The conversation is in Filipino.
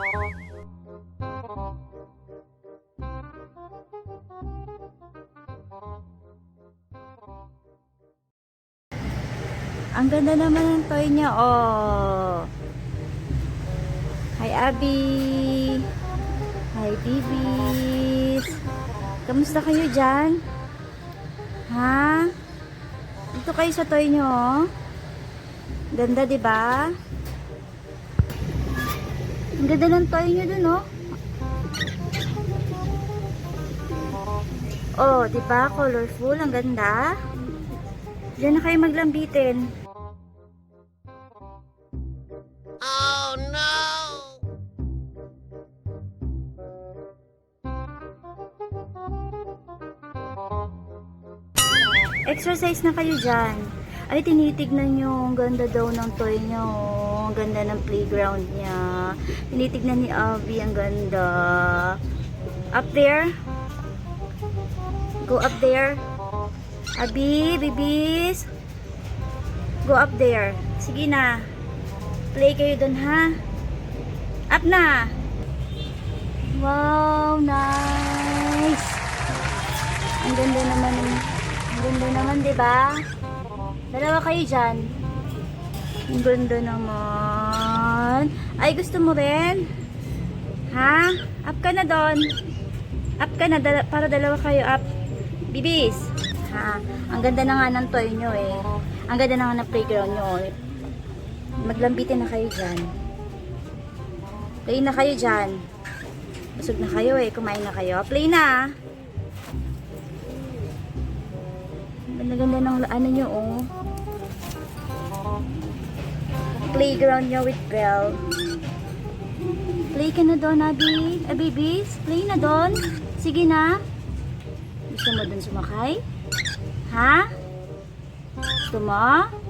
Ang ganda naman ng toy niya, oh. Hi, Abby. Hi, Bibis. Kamusta kayo dyan? Ha? Dito kayo sa toy niyo, oh. Ganda, diba? Ang ganda ng toy niyo dun, oh. Oh, diba? Colorful. Ang ganda. Diyan na kayo maglambitin. Oh no! Exercise na kayo dyan. Ay, tinitignan nyo. Ang ganda daw ng toy nyo. Ang ganda ng playground niya. Tinitignan ni Abby. Ang ganda. Up there. Go up there. Abby, bibis. Go up there. Sige na. Play kayo dun, ha? Up na. Wow, nice. Ang ganda naman. Ang ganda naman, diba? Dalawa kayo dyan. Ang ganda naman. Ay, gusto mo rin? Ha? Up ka na doon. Up ka na para dalawa kayo up. Bibis. Ha? Ang ganda na nga ng toy nyo eh. Ang ganda na nga ng playground nyo eh. Maglambitin na kayo dyan. Play na kayo dyan. Busog na kayo eh. Kumain na kayo. Play na. Ganda-ganda ng ano nyo oh. Playground nyo with Belle. Play ka na doon, Abby. Bibis. Play na doon. Sige na. Gusto mo doon sumakay? Ha? Gusto mo?